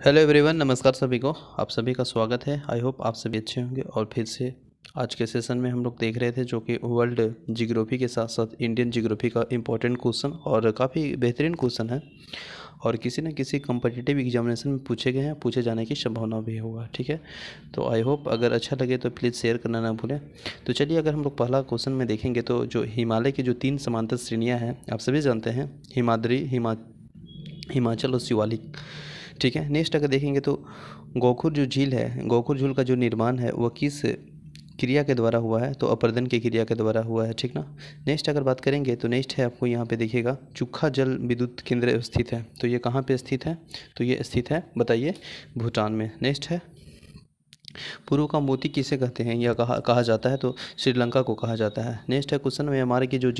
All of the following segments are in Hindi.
हेलो एवरीवन, नमस्कार सभी को। आप सभी का स्वागत है। आई होप आप सभी अच्छे होंगे। और फिर से आज के सेशन में हम लोग देख रहे थे जो कि वर्ल्ड जियोग्राफी के साथ साथ इंडियन जियोग्राफी का इम्पोर्टेंट क्वेश्चन और काफ़ी बेहतरीन क्वेश्चन है और किसी न किसी कम्पिटिटिव एग्जामिनेशन में पूछे गए हैं, पूछे जाने की संभावना भी होगा। ठीक है, तो आई होप अगर अच्छा लगे तो प्लीज़ शेयर करना ना भूलें। तो चलिए, अगर हम लोग पहला क्वेश्चन में देखेंगे तो जो हिमालय की जो 3 समांतर श्रेणियाँ हैं, आप सभी जानते हैं, हिमाद्री, हिमाचल और शिवालिक। ठीक है, नेक्स्ट अगर देखेंगे तो गोखुर जो झील है, गोखुर झील का जो निर्माण है वह किस क्रिया के द्वारा हुआ है? तो अपरदन की क्रिया के द्वारा हुआ है। ठीक ना। नेक्स्ट अगर बात करेंगे तो नेक्स्ट है, आपको यहाँ पे देखिएगा, चुखा जल विद्युत केंद्र स्थित है। तो ये कहाँ पे स्थित है? तो ये स्थित है, बताइए, भूटान में। नेक्स्ट है, पूर्व का मोती किसे कहते हैं या कहा जाता है? तो श्रीलंका को कहा जाता है। नेक्स्ट है क्वेश्चन में हमारे की जो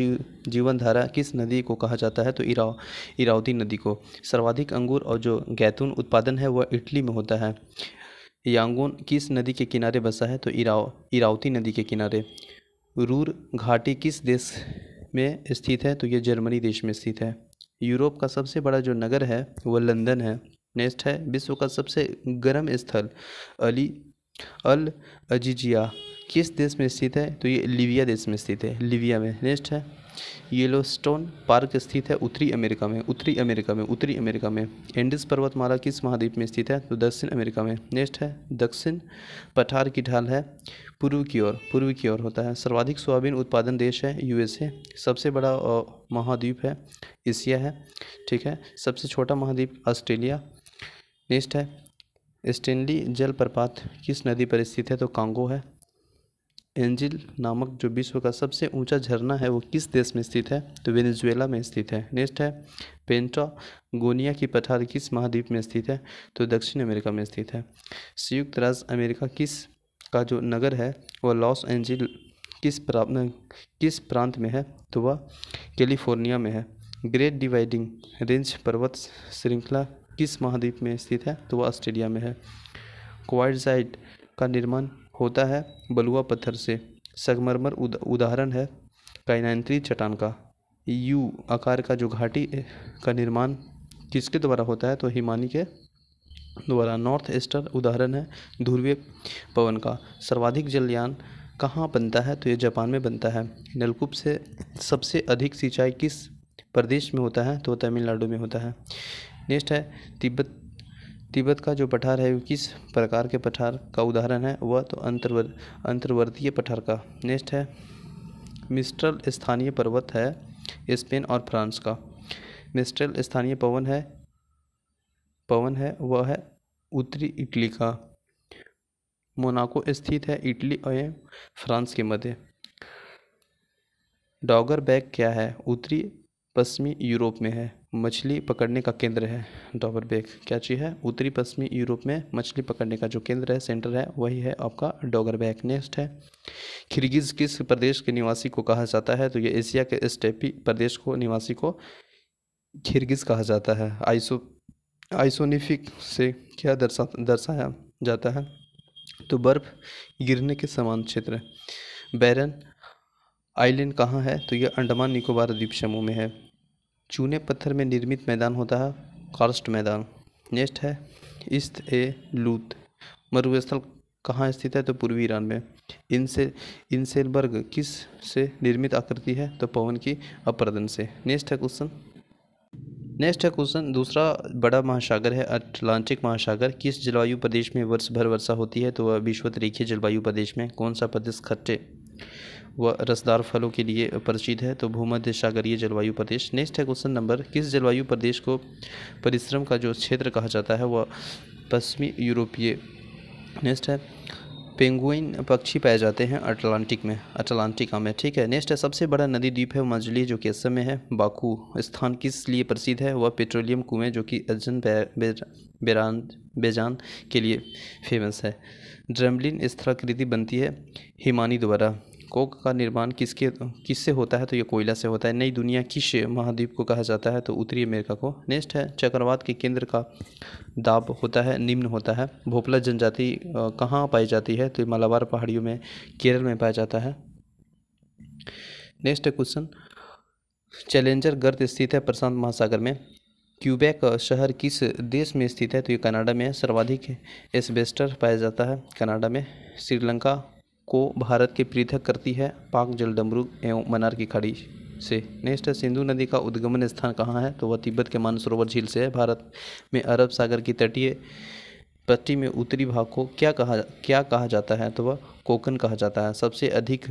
जीवन धारा किस नदी को कहा जाता है? तो इरावती नदी को। सर्वाधिक अंगूर और जो जैतून उत्पादन है वह इटली में होता है। यांगून किस नदी के किनारे बसा है? तो इरावती नदी के किनारे। रूर घाटी किस देश में स्थित है? तो ये जर्मनी देश में स्थित है। यूरोप का सबसे बड़ा जो नगर है वह लंदन है। नेक्स्ट है, विश्व का सबसे गर्म स्थल अल अजीजिया किस देश में स्थित है? तो ये लीबिया देश में स्थित है, लीबिया में। नेक्स्ट है, येलोस्टोन पार्क स्थित है उत्तरी अमेरिका में, उत्तरी अमेरिका में। एंडीज पर्वतमाला किस महाद्वीप में स्थित है? तो दक्षिण अमेरिका में। नेक्स्ट है, दक्षिण पठार की ढाल है पूर्व की ओर होता है। सर्वाधिक सोयाबीन उत्पादन देश है यूएसए। सबसे बड़ा महाद्वीप है एशिया है। ठीक है, सबसे छोटा महाद्वीप ऑस्ट्रेलिया। नेक्स्ट है, स्टेनली जलप्रपात किस नदी पर स्थित है? तो कांगो है। एंजिल नामक जो विश्व का सबसे ऊंचा झरना है वो किस देश में स्थित है? तो वेनेजुएला में स्थित है। नेक्स्ट है, पेंटागोनिया की पठार किस महाद्वीप में स्थित है? तो दक्षिण अमेरिका में स्थित है। संयुक्त राज्य अमेरिका किस का जो नगर है वह लॉस एंजिल किस प्रांत में है? तो वह कैलिफोर्निया में है। ग्रेट डिवाइडिंग रेंज पर्वत श्रृंखला किस महाद्वीप में स्थित है? तो वह ऑस्ट्रेलिया में है। क्वार्ट्जाइट का निर्माण होता है बलुआ पत्थर से। संगमरमर उदाहरण है काइनाइनथ्री चट्टान का। यू आकार का जो घाटी का निर्माण किसके द्वारा होता है? तो हिमानी के द्वारा। नॉर्थ ईस्टर उदाहरण है ध्रुवीय पवन का। सर्वाधिक जलयान कहाँ बनता है? तो ये जापान में बनता है। नलकूप से सबसे अधिक सिंचाई किस प्रदेश में होता है? तो तमिलनाडु में होता है। नेक्स्ट है, तिब्बत का जो पठार है वो किस प्रकार के पठार का उदाहरण है? वह तो अंतर्वर्तीय पठार का। नेक्स्ट है, मिस्ट्रल स्थानीय पर्वत है स्पेन और फ्रांस का। मिस्ट्रल स्थानीय पवन है वह है उत्तरी इटली का। मोनाको स्थित है इटली और फ्रांस के मध्य। डॉगर बैग क्या है? उत्तरी पश्चिमी यूरोप में है, मछली पकड़ने का केंद्र है। डॉगर बैग क्या चीज़ है? उत्तरी पश्चिमी यूरोप में मछली पकड़ने का जो केंद्र है, सेंटर है, वही है आपका डॉगर बैग। नेक्स्ट है, किर्गिज किस प्रदेश के निवासी को कहा जाता है? तो ये एशिया के स्टेपी प्रदेश को निवासी को किर्गिज कहा जाता है। आइसोनिफिक से क्या दर्शाया जाता है? तो बर्फ गिरने के समान क्षेत्र। बैरन आइलैंड कहाँ है? तो यह अंडमान निकोबार द्वीप समूह में है। चूने पत्थर में निर्मित मैदान होता है कार्स्ट मैदान। नेक्स्ट है, इस्त ए लूत मरुस्थल कहाँ स्थित है? तो पूर्वी ईरान में। इंसेलबर्ग किस से निर्मित आकृति है? तो पवन की अपरदन से। नेक्स्ट है क्वेश्चन, दूसरा बड़ा महासागर है अटलांटिक महासागर। किस जलवायु प्रदेश में वर्ष भर वर्षा होती है? तो वह विषुवत-रेखीय जलवायु प्रदेश में। कौन सा प्रदेश खट्टे व रसदार फलों के लिए परिचित है? तो भूमध्य सागरीय जलवायु प्रदेश। नेक्स्ट है क्वेश्चन नंबर, किस जलवायु प्रदेश को परिश्रम का जो क्षेत्र कहा जाता है वह पश्चिमी यूरोपीय। नेक्स्ट है, पेंगुइन पक्षी पाए जाते हैं अटलांटिका में। ठीक है। नेक्स्ट है, सबसे बड़ा नदी द्वीप है मजली जो कि असम में है। बाकू स्थान किस लिए प्रसिद्ध है? वह पेट्रोलियम कुएं जो कि बेजान के लिए फेमस है। ड्रमलिन स्थलाकृति बनती है हिमानी द्वारा। कोक का निर्माण किससे होता है? तो ये कोयला से होता है। नई दुनिया किस महाद्वीप को कहा जाता है? तो उत्तरी अमेरिका को। नेक्स्ट है, चक्रवात के केंद्र का दाब होता है निम्न होता है। भोपला जनजाति कहाँ पाई जाती है? तो मलाबार पहाड़ियों में, केरल में पाया जाता है। नेक्स्ट है क्वेश्चन, चैलेंजर गर्त स्थित है प्रशांत महासागर में। क्यूबेक शहर किस देश में स्थित है? तो ये कनाडा में है। सर्वाधिक एस्बेस्टर पाया जाता है कनाडा में। श्रीलंका को भारत के पृथक करती है पाक जलडमरू एवं मन्नार की खाड़ी से। नेक्स्ट है, सिंधु नदी का उद्गमन स्थान कहाँ है? तो वह तिब्बत के मानसरोवर झील से है। भारत में अरब सागर की तटीय पट्टी में उत्तरी भाग को क्या कहा जाता है? तो वह कोकन कहा जाता है। सबसे अधिक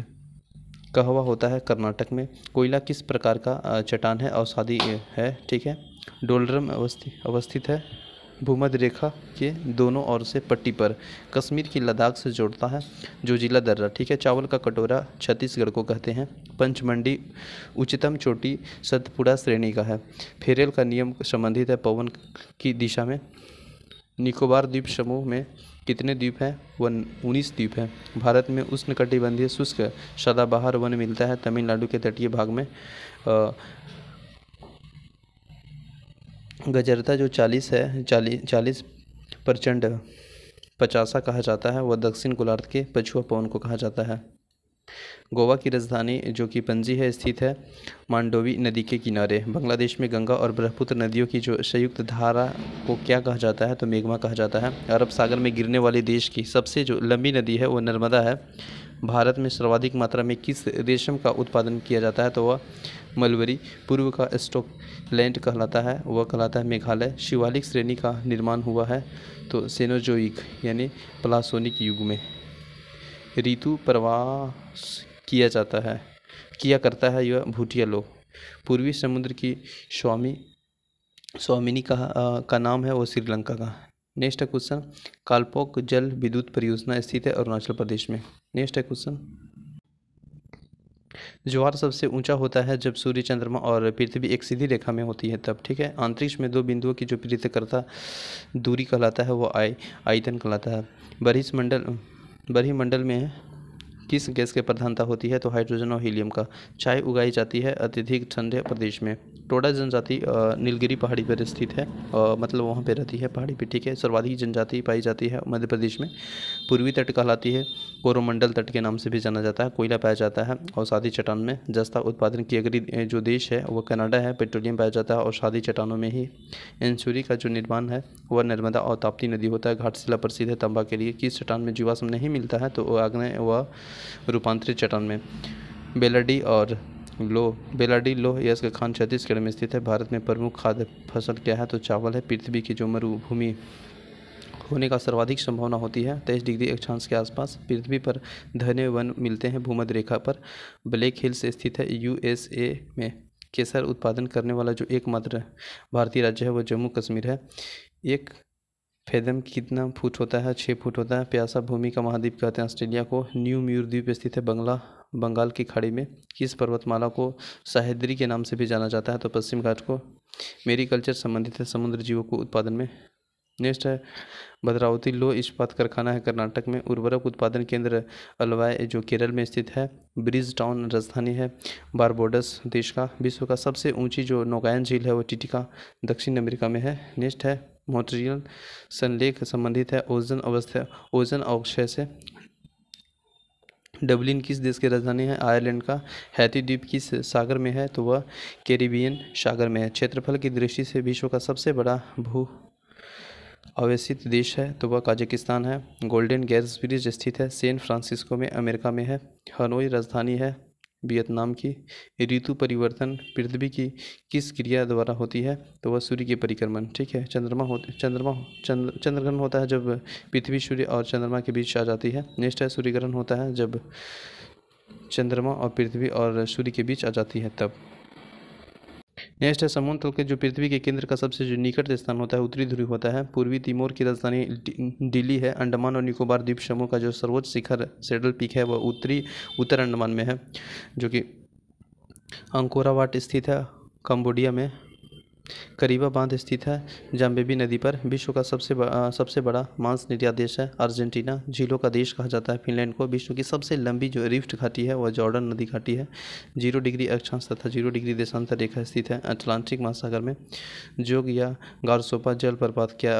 कहवा होता है कर्नाटक में। कोयला किस प्रकार का चट्टान है? अवसादी है। ठीक है। डोलरम अवस्थित है भूमध्य रेखा के दोनों ओर से पट्टी पर। कश्मीर की लद्दाख से जोड़ता है जोजिला दर्रा। ठीक है। चावल का कटोरा छत्तीसगढ़ को कहते हैं। पंचमंडी उच्चतम चोटी सतपुड़ा श्रेणी का है। फेरेल का नियम संबंधित है पवन की दिशा में। निकोबार द्वीप समूह में कितने द्वीप हैं? 19 द्वीप हैं। भारत में उष्णकटिबंधीय शुष्क सदाबहार वन मिलता है तमिलनाडु के तटीय भाग में। गजरता जो 40 है 40 प्रचंड पचासा कहा जाता है, वह दक्षिण गोलार्ध के पछुआ पवन को कहा जाता है। गोवा की राजधानी जो कि पणजी है स्थित है मांडोवी नदी के किनारे। बांग्लादेश में गंगा और ब्रह्मपुत्र नदियों की जो संयुक्त धारा को क्या कहा जाता है? तो मेघमा कहा जाता है। अरब सागर में गिरने वाली देश की सबसे जो लंबी नदी है वो नर्मदा है। भारत में सर्वाधिक मात्रा में किस रेशम का उत्पादन किया जाता है? तो वह मलबरी। पूर्व का स्टॉकलैंड कहलाता है, वह कहलाता है मेघालय। शिवालिक श्रेणी का निर्माण हुआ है तो सेनोजोइक यानी प्लासोनिक युग में। ऋतु प्रवास किया करता है यह भूटिया लोग। पूर्वी समुद्र की स्वामिनी का नाम है वो श्रीलंका का। नेक्स्ट है क्वेश्चन, कालपोक जल विद्युत परियोजना स्थित है अरुणाचल प्रदेश में। नेक्स्ट है क्वेश्चन, ज्वार सबसे ऊंचा होता है जब सूर्य, चंद्रमा और पृथ्वी एक सीधी रेखा में होती है तब। ठीक है। अंतरिक्ष में दो बिंदुओं की जो पृथक्करता दूरी कहलाता है वो आयतन कहलाता है। बरहीमंडल में किस गैस की प्रधानता होती है? तो हाइड्रोजन और हीलियम का। चाय उगाई जाती है अत्यधिक ठंडे प्रदेश में। टोडा जनजाति नीलगिरी पहाड़ी पर स्थित है, मतलब वहाँ पे रहती है पहाड़ी पे। ठीक है। सर्वाधिक जनजाति पाई जाती है मध्य प्रदेश में। पूर्वी तट कहलाती है कोरोमंडल तट के नाम से भी जाना जाता है। कोयला पाया जाता है और सादी चट्टान में। जस्ता उत्पादन की अग्रणी जो देश है वो कनाडा है। पेट्रोलियम पाया जाता है और सादी चट्टानों में ही। एंचुरी का जो निर्माण है वह नर्मदा और ताप्ती नदी होता है। घाटशिला प्रसिद्ध है तांबा के लिए। किस चट्टान में जीवाश्म नहीं मिलता है? तो आग्नेय व रूपांतरित चट्टान में। बेलाडी लोह यश का खान छत्तीसगढ़ में स्थित है। भारत में प्रमुख खाद्य फसल क्या है? तो चावल है। पृथ्वी की जो मरुभूमि होने का सर्वाधिक संभावना होती है 23 डिग्री अक्षांश के आसपास। पृथ्वी पर घने वन मिलते हैं भूमध्य रेखा पर। ब्लैक हिल्स स्थित है यूएसए में। केसर उत्पादन करने वाला जो एकमात्र भारतीय राज्य है वो जम्मू कश्मीर है। एक फेदम कितना फुट होता है? 6 फुट होता है। प्यासा भूमि का महाद्वीप कहते हैं ऑस्ट्रेलिया को। न्यू म्यूर द्वीप स्थित है बंगाल की खाड़ी में। किस पर्वतमाला को सह्याद्री के नाम से भी जाना जाता है? तो पश्चिम घाट को। मेरीकल्चर संबंधित है समुद्र जीवों को उत्पादन में। नेक्स्ट है, भद्रावती लो इस्पात कारखाना है कर्नाटक में। उर्वरक उत्पादन केंद्र अलवाय जो केरल में स्थित है। ब्रिज टाउन राजधानी है बारबोडस देश का। विश्व का सबसे ऊंची जो नौकायन झील है वो टिटिका दक्षिण अमेरिका में है। नेक्स्ट है, मॉन्ट्रियल संलेख संबंधित है ओजन अवक्षय से। डबलिन किस देश की राजधानी है? आयरलैंड का। हैती द्वीप किस सागर में है? तो वह कैरिबियन सागर में है। क्षेत्रफल की दृष्टि से विश्व का सबसे बड़ा भू अवसित देश है तो वह काजाकिस्तान है। गोल्डन गैस ब्रिज स्थित है सैन फ्रांसिस्को में अमेरिका में है। हनोई राजधानी है वियतनाम की। ऋतु परिवर्तन पृथ्वी की किस क्रिया द्वारा होती है? तो वह सूर्य के परिक्रमण। ठीक है। चंद्रग्रहण होता है जब पृथ्वी, सूर्य और चंद्रमा के बीच आ जाती है। नेक्स्ट है, सूर्यग्रहण होता है जब चंद्रमा और पृथ्वी और सूर्य के बीच आ जाती है तब। नेक्स्ट है, समुद्र तल के जो पृथ्वी के केंद्र का सबसे जो निकट स्थान होता है उत्तरी ध्रुव होता है। पूर्वी तिमोर की राजधानी दिल्ली है। अंडमान और निकोबार द्वीप समूह का जो सर्वोच्च शिखर सैडल पीक है वह उत्तर अंडमान में है जो कि अंकोरावाट स्थित है कंबोडिया में। करीबा बांध स्थित है जाम्बेबी नदी पर। विश्व का सबसे बड़ा मांस निर्यात देश है अर्जेंटीना। झीलों का देश कहा जाता है फिनलैंड को। विश्व की सबसे लंबी जो रिफ्ट घाटी है वह जॉर्डन नदी घाटी है। 0 डिग्री अक्षांश तथा 0 डिग्री देशांतर रेखा स्थित है अटलांटिक महासागर में। जोग या गारसोपा जलप्रपात क्या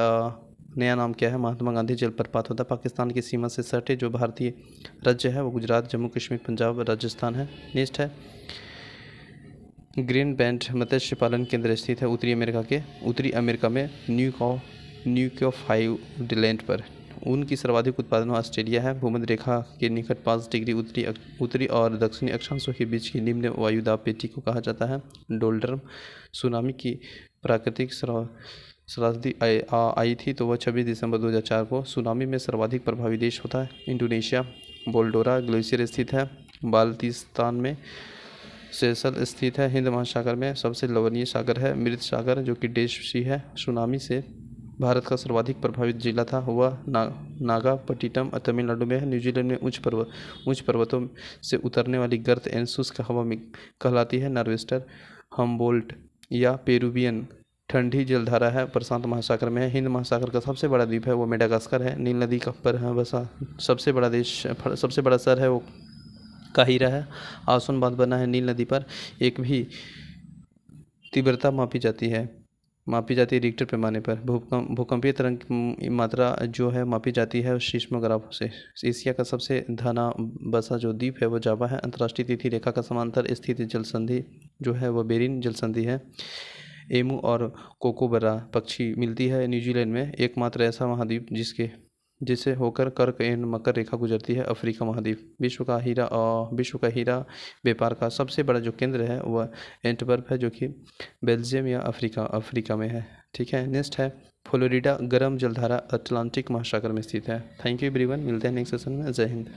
नया नाम क्या है? महात्मा गांधी जलप्रपात होता है। पाकिस्तान की सीमा से सटे जो भारतीय राज्य है वो गुजरात, जम्मू कश्मीर, पंजाब, राजस्थान है। नेक्स्ट है, ग्रीन बैंड मत्स्य पालन केंद्र स्थित है उत्तरी अमेरिका में न्यूक्लियोफाइडलैंड पर। ऊन की सर्वाधिक उत्पादन ऑस्ट्रेलिया है। भूमध्य रेखा के निकट 5 डिग्री उत्तरी और दक्षिणी अक्षांशों के बीच की निम्न वायुदाब पेटी को कहा जाता है डोल्ड्रम। सुनामी की प्राकृतिक त्रासदी आई थी तो वह 26 दिसंबर 2004 को। सुनामी में सर्वाधिक प्रभावी देश होता है इंडोनेशिया। बोल्डोरा ग्लेशियर स्थित है बाल्टिस्तान में। सेशल स्थित है हिंद महासागर में। सबसे लवणीय सागर है मृत सागर जो कि डेड सी है। सुनामी से भारत का सर्वाधिक प्रभावित जिला था वह नागापट्टिनम तमिलनाडु में है। न्यूजीलैंड में उच्च पर्वतों से उतरने वाली गर्त एंड शुष्क हवा में कहलाती है नॉर्वेस्टर। हम्बोल्ट या पेरुवियन ठंडी जलधारा है प्रशांत महासागर में है। हिंद महासागर का सबसे बड़ा द्वीप है वो मेडागास्कर है। नील नदी का पर है बसा सबसे बड़ा शहर है वो काहिरा है। आसवन बांध बना है नील नदी पर। एक भी तीव्रता मापी जाती है रिक्टर पैमाने पर। भूकंपीय तरंग की मात्रा जो है मापी जाती है सीस्मोग्राफ से। एशिया का सबसे घना बसा जो द्वीप है वो जावा है। अंतर्राष्ट्रीय तिथि रेखा का समांतर स्थित जल संधि जो है वह बेरिन जल संधि है। एमू और कोकोबरा पक्षी मिलती है न्यूजीलैंड में। एकमात्र ऐसा महाद्वीप जिसे होकर कर्क एंड मकर रेखा गुजरती है अफ्रीका महाद्वीप। विश्व का हीरा व्यापार का सबसे बड़ा जो केंद्र है वह एंटवर्प है जो कि बेल्जियम या अफ्रीका में है। ठीक है, नेक्स्ट है फ्लोरिडा गर्म जलधारा अटलांटिक महासागर में स्थित है। थैंक यू एवरीवन, मिलते हैं नेक्स्ट सेशन में। जय हिंद।